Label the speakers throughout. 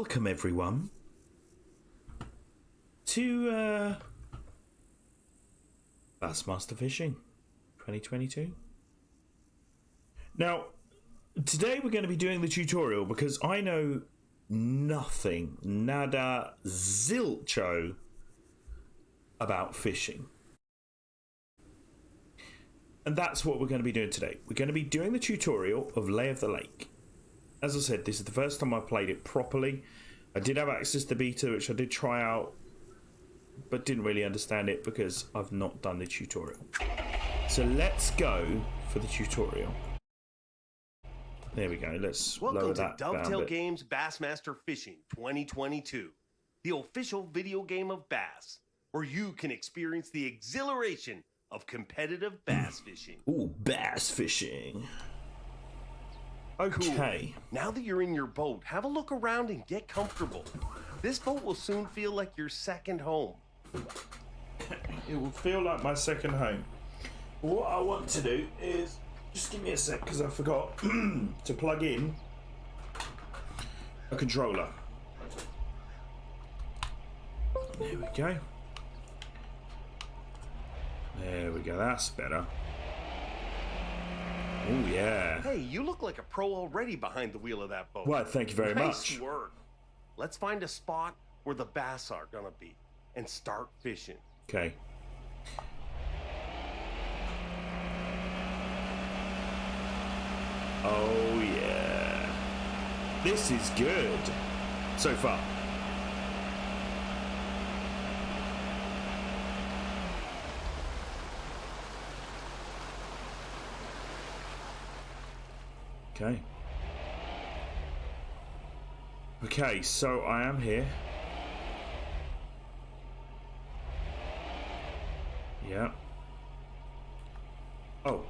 Speaker 1: welcome everyone to Bassmaster Fishing 2022. Now, today we're going to be doing the tutorial because I know nothing, nada, zilcho about fishing. And that's what we're going to be doing today. We're going to be doing the tutorial of Lay of the Lake. As I said, this is the first time I played it properly. I did have access to beta, which I did try out, but didn't really understand it because I've not done the tutorial. So let's go for the tutorial. There we go. Let's lower that down a bit.
Speaker 2: Welcome to Dovetail Games Bassmaster Fishing 2022, the official video game of bass, where you can experience the exhilaration of competitive bass fishing.
Speaker 1: Ooh, bass fishing. Okay.
Speaker 2: Cool. Now that you're in your boat, have a look around and get comfortable. This boat will soon feel like your second home.
Speaker 1: It will feel like my second home. What I want to do is, just give me a sec because I forgot to plug in a controller. There we go. There we go, that's better. Oh yeah.
Speaker 2: Hey, you look like a pro already behind the wheel of that boat.
Speaker 1: Well, thank you very much.
Speaker 2: Nice work. Let's find a spot where the bass are gonna be and start fishing.
Speaker 1: Okay. Oh yeah. This is good so far. Okay. Okay, so I am here. Yeah. Oh.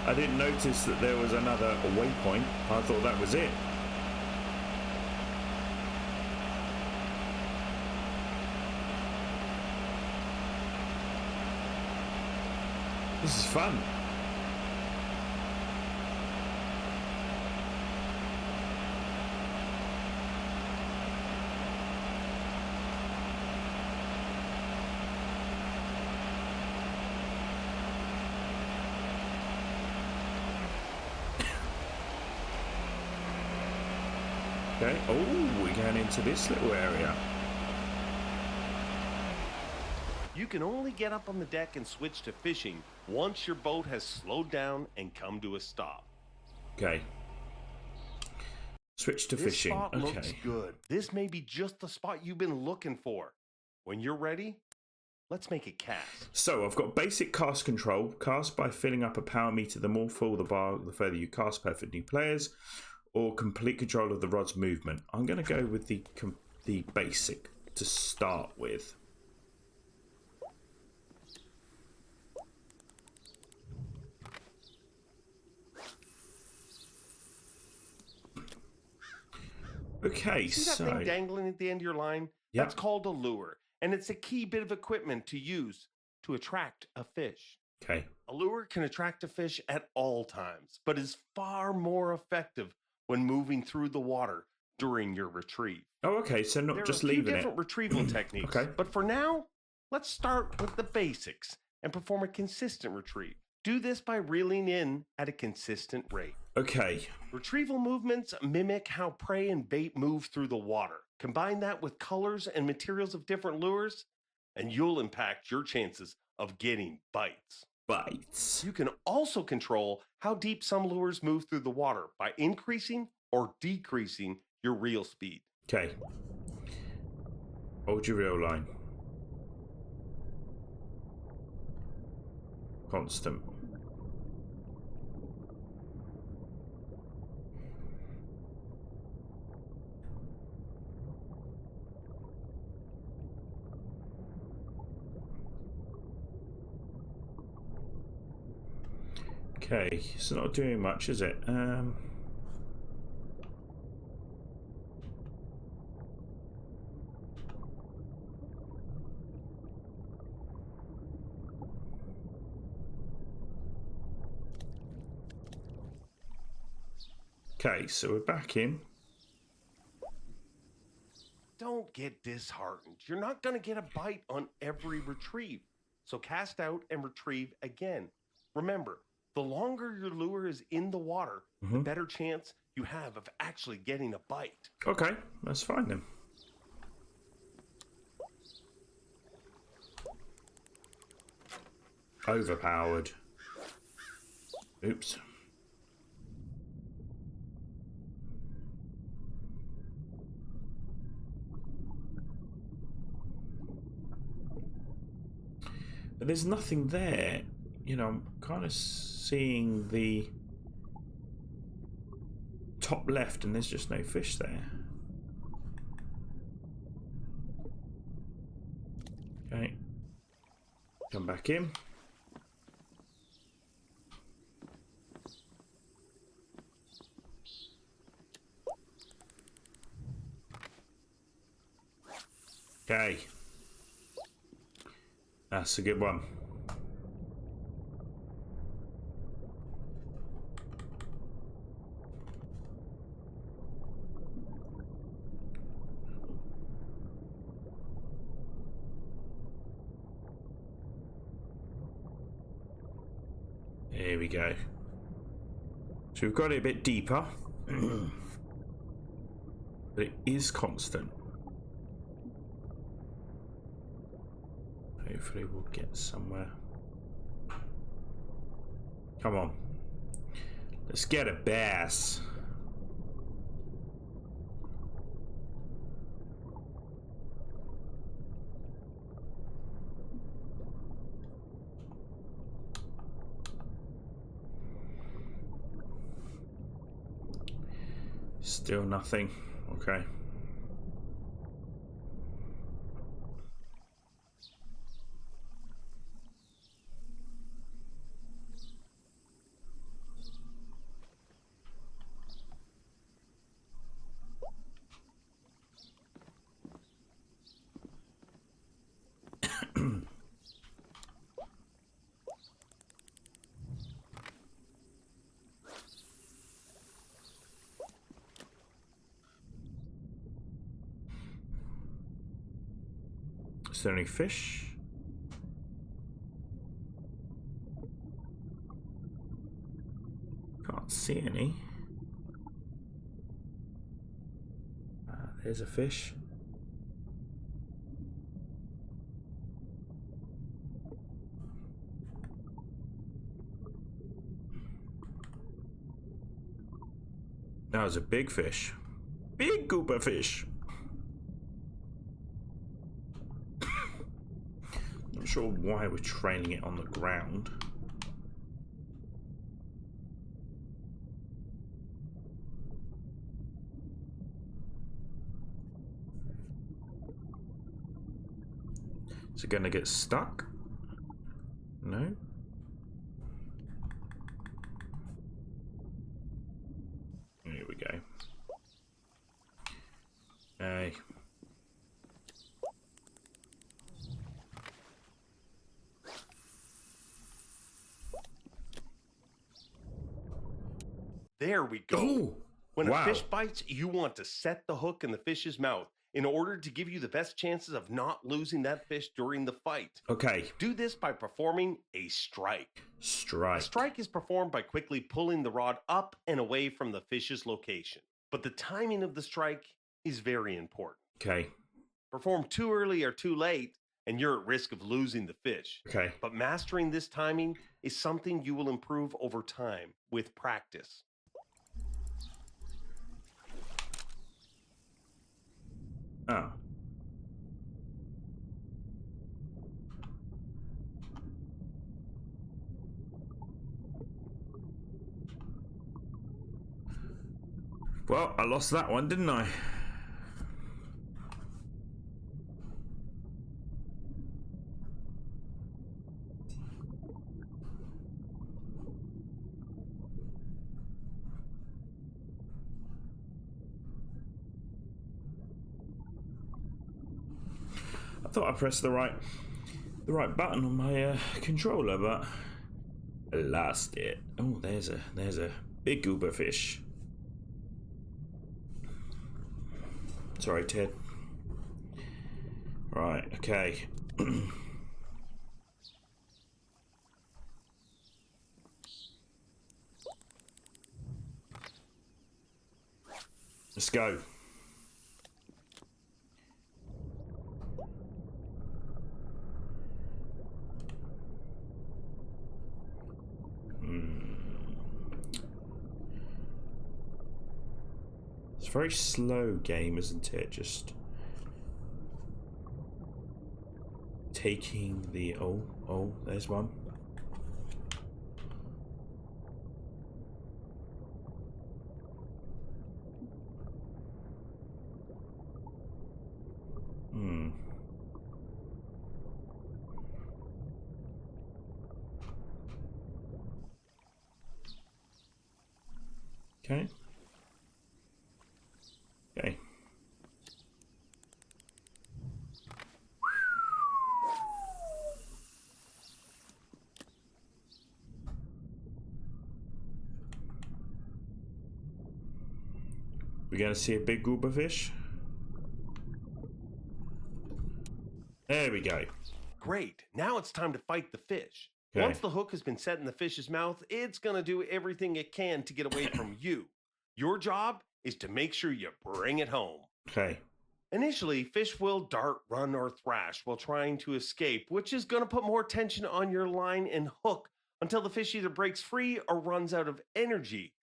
Speaker 1: I didn't notice that there was another waypoint. I thought that was it. This is fun. Okay. Oh, we're going into this little area.
Speaker 2: You can only get up on the deck and switch to fishing once your boat has slowed down and come to a stop.
Speaker 1: Okay. Switch to
Speaker 2: This
Speaker 1: fishing.
Speaker 2: spot
Speaker 1: Okay.
Speaker 2: looks good. This may be just the spot you've been looking for. When you're ready, let's make a cast.
Speaker 1: So I've got basic cast control. Cast by filling up a power meter. The more full the bar, the further you cast. Perfect new players. Or complete control of the rod's movement. I'm going to go with the basic to start with. Okay,
Speaker 2: See that thing dangling at the end of your line?
Speaker 1: Yep.
Speaker 2: That's called a lure, and it's a key bit of equipment to use to attract a fish.
Speaker 1: Okay.
Speaker 2: A lure can attract a fish at all times, but is far more effective when moving through the water during your retrieve.
Speaker 1: Oh, okay. So not just leaving it.
Speaker 2: There are a few different retrieval techniques,
Speaker 1: Okay.
Speaker 2: but for now, let's start with the basics and perform a consistent retrieve. Do this by reeling in at a consistent rate.
Speaker 1: Okay.
Speaker 2: Retrieval movements mimic how prey and bait move through the water. Combine that with colors and materials of different lures, and you'll impact your chances of getting bites.
Speaker 1: Bites.
Speaker 2: You can also control how deep some lures move through the water by increasing or decreasing your reel speed.
Speaker 1: Okay. Hold your reel line. Constant. Okay, it's not doing much, is it? Okay, so we're back in.
Speaker 2: Don't get disheartened. You're not going to get a bite on every retrieve. So cast out and retrieve again. Remember, the longer your lure is in the water, the better chance you have of actually getting a bite.
Speaker 1: Okay, that's fine then. Overpowered. Oops. But there's nothing there. You know, I'm kind of seeing the top left and there's just no fish there. Okay. Come back in. Okay. That's a good one. There we go. So we've got it a bit deeper. But it is constant. Hopefully we'll get somewhere. Come on. Let's get a bass. Still nothing. Okay. Is there any fish? Can't see any. There's a fish. That was a big fish. Big grouper fish. Not sure why we're training it on the ground. Is it going to get stuck? No. Here we go. Hey.
Speaker 2: There we go.
Speaker 1: Oh,
Speaker 2: when
Speaker 1: wow.
Speaker 2: a fish bites, you want to set the hook in the fish's mouth in order to give you the best chances of not losing that fish during the fight.
Speaker 1: Okay.
Speaker 2: Do this by performing a strike.
Speaker 1: Strike.
Speaker 2: A strike is performed by quickly pulling the rod up and away from the fish's location. But the timing of the strike is very important.
Speaker 1: Okay.
Speaker 2: Perform too early or too late, and you're at risk of losing the fish.
Speaker 1: Okay.
Speaker 2: But mastering this timing is something you will improve over time with practice.
Speaker 1: Oh. Well, I lost that one, didn't I? I thought I pressed the right button on my controller, but I lost it. Oh, there's a big goober fish. Sorry, Ted. Right, okay. Let's go. It's a very slow game, isn't it? Just taking the... Oh, there's one. Okay. Okay. We're gonna see a big group of fish. There we go.
Speaker 2: Great. Now it's time to fight the fish.
Speaker 1: Okay.
Speaker 2: Once the hook has been set in the fish's mouth, it's going to do everything it can to get away from you. Your job is to make sure you bring it home.
Speaker 1: Okay.
Speaker 2: Initially, fish will dart, run, or thrash while trying to escape, which is going to put more tension on your line and hook until the fish either breaks free or runs out of energy.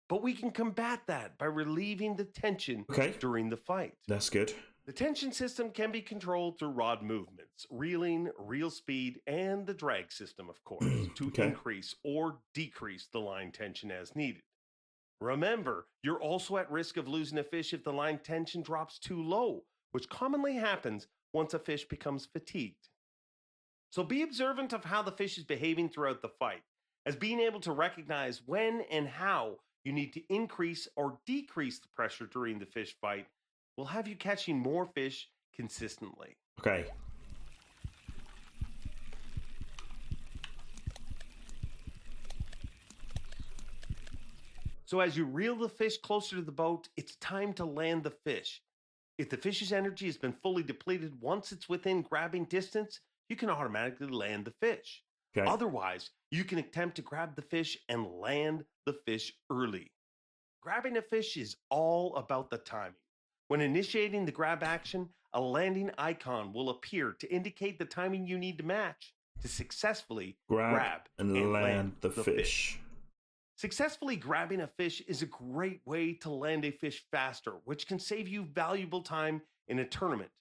Speaker 2: But we can combat that by relieving the tension during the fight.
Speaker 1: That's good.
Speaker 2: The tension system can be controlled through rod movements, reeling, reel speed, and the drag system, of course, to increase or decrease the line tension as needed. Remember, you're also at risk of losing a fish if the line tension drops too low, which commonly happens once a fish becomes fatigued. So be observant of how the fish is behaving throughout the fight, as being able to recognize when and how you need to increase or decrease the pressure during the fish fight will have you catching more fish consistently.
Speaker 1: Okay.
Speaker 2: So as you reel the fish closer to the boat, it's time to land the fish. If the fish's energy has been fully depleted, once it's within grabbing distance, you can automatically land the fish.
Speaker 1: Okay.
Speaker 2: Otherwise, you can attempt to grab the fish and land the fish early. Grabbing a fish is all about the timing. When initiating the grab action, a landing icon will appear to indicate the timing you need to match to successfully grab
Speaker 1: and land the fish.
Speaker 2: Successfully grabbing a fish is a great way to land a fish faster, which can save you valuable time in a tournament.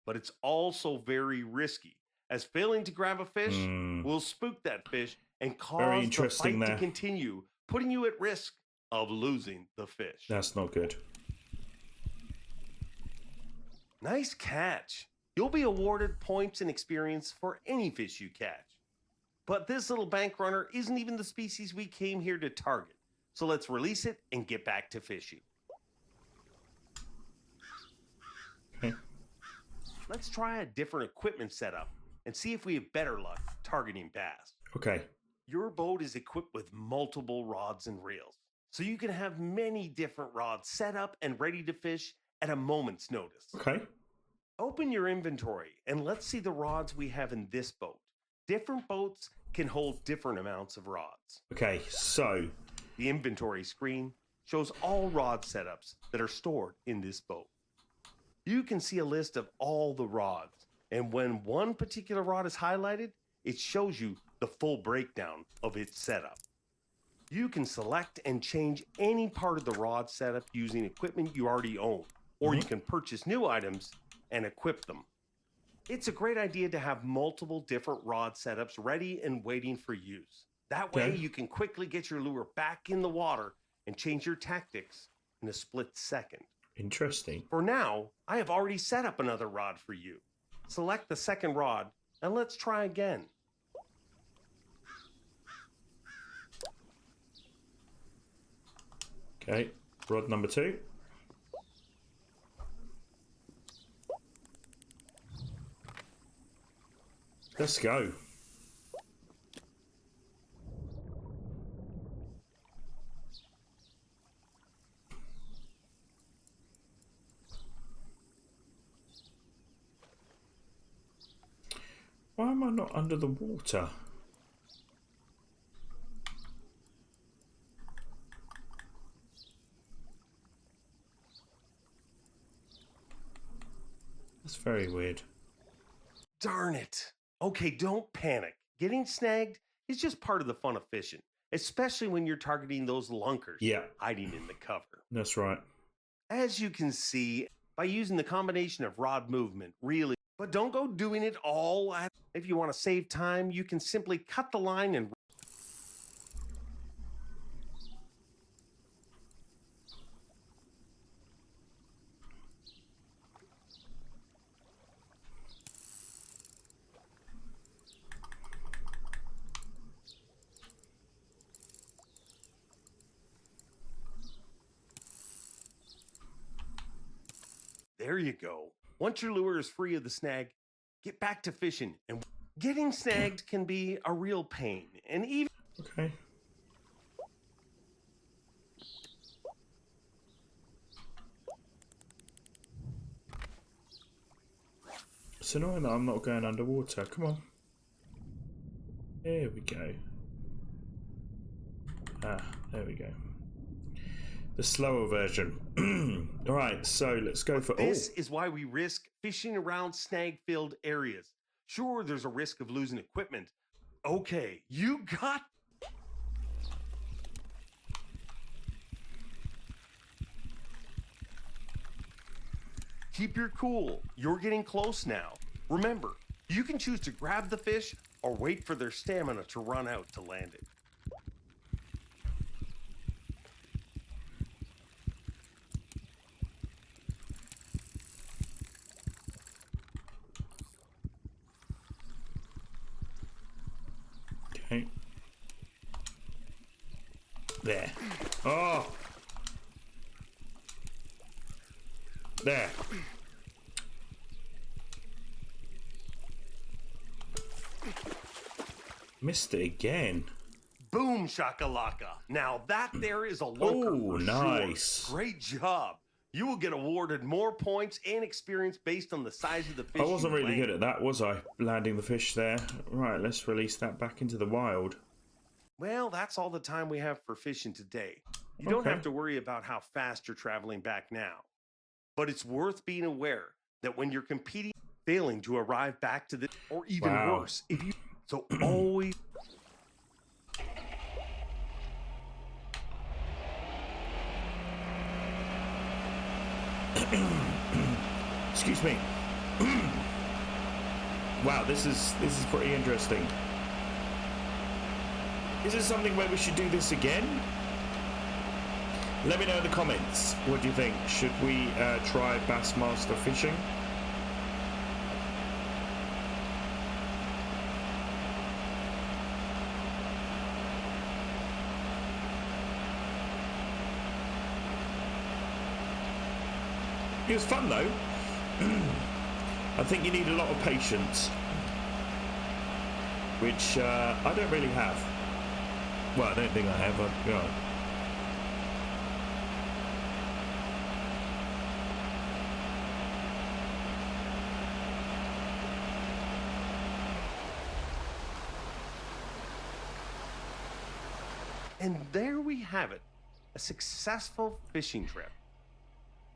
Speaker 2: But it's also very risky, as failing to grab a fish will spook that fish and cause the fight to continue, putting you at risk of losing the fish.
Speaker 1: That's not good.
Speaker 2: Nice catch. You'll be awarded points and experience for any fish you catch. But this little bank runner isn't even the species we came here to target. So let's release it and get back to fishing.
Speaker 1: Okay.
Speaker 2: Let's try a different equipment setup and see if we have better luck targeting bass.
Speaker 1: Okay.
Speaker 2: Your boat is equipped with multiple rods and reels, so you can have many different rods set up and ready to fish at a moment's notice.
Speaker 1: Okay.
Speaker 2: Open your inventory and let's see the rods we have in this boat. Different boats can hold different amounts of rods.
Speaker 1: Okay, so
Speaker 2: the inventory screen shows all rod setups that are stored in this boat. You can see a list of all the rods, and when one particular rod is highlighted, it shows you the full breakdown of its setup. You can select and change any part of the rod setup using equipment you already own, or you can purchase new items and equip them. It's a great idea to have multiple different rod setups ready and waiting for use. That way you can quickly get your lure back in the water and change your tactics in a split second.
Speaker 1: Interesting.
Speaker 2: For now, I have already set up another rod for you. Select the second rod and let's try again.
Speaker 1: Okay, rod number 2. Let's go. Why am I not under the water? That's very weird.
Speaker 2: Darn it. Okay, don't panic. Getting snagged is just part of the fun of fishing, especially when you're targeting those lunkers hiding in the cover.
Speaker 1: That's right.
Speaker 2: As you can see, by using the combination of rod movement, really, but don't go doing it all. If you want to save time, you can simply cut the line and there you go. Once your lure is free of the snag, get back to fishing. And getting snagged can be a real pain. And even...
Speaker 1: Okay. It's annoying that I'm not going underwater. Come on. There we go. Ah, there we go. The slower version. All right, so let's go for...
Speaker 2: This is why we risk fishing around snag-filled areas. Sure, there's a risk of losing equipment. Okay, you got... Keep your cool. You're getting close now. Remember, you can choose to grab the fish or wait for their stamina to run out to land it.
Speaker 1: Okay. There. Oh! There. Missed it again.
Speaker 2: Boom shakalaka. Now that there is a lunker.
Speaker 1: Oh, nice.
Speaker 2: Sure. Great job. You will get awarded more points and experience based on the size of the fish.
Speaker 1: I wasn't really good at that, was I? Landing the fish there. Right, let's release that back into the wild.
Speaker 2: Well, that's all the time we have for fishing today. You don't have to worry about how fast you're traveling back now. But it's worth being aware that when you're competing, failing to arrive back to the, or even worse, if you, so always.
Speaker 1: Excuse me. Wow, this is pretty interesting. Is it something where we should do this again? Let me know in the comments. What do you think? Should we try Bassmaster Fishing? It was fun though. I think you need a lot of patience, which I don't really have. Well, I don't think I have.
Speaker 2: And there we have it, a successful fishing trip.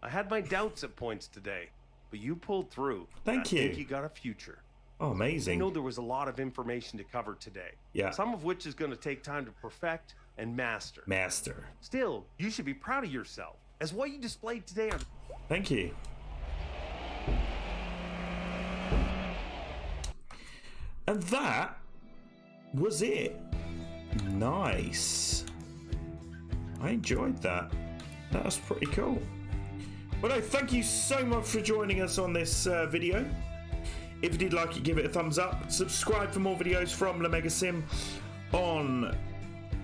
Speaker 2: I had my doubts at points today, but you pulled through.
Speaker 1: Thank you.
Speaker 2: I think you got a future.
Speaker 1: Oh, amazing.
Speaker 2: I know there was a lot of information to cover today.
Speaker 1: Yeah.
Speaker 2: Some of which is going to take time to perfect and master.
Speaker 1: Master.
Speaker 2: Still, you should be proud of yourself, as what you displayed today are...
Speaker 1: Thank you. And that was it. Nice. I enjoyed that. That was pretty cool. Well, no, thank you so much for joining us on this video. If you did like it, give it a thumbs up. Subscribe for more videos from LaMegaSim on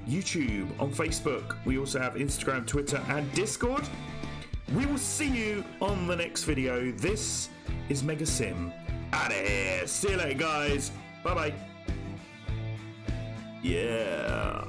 Speaker 1: YouTube, on Facebook. We also have Instagram, Twitter, and Discord. We will see you on the next video. This is MegaSim. Out of here. See you later, guys. Bye-bye. Yeah.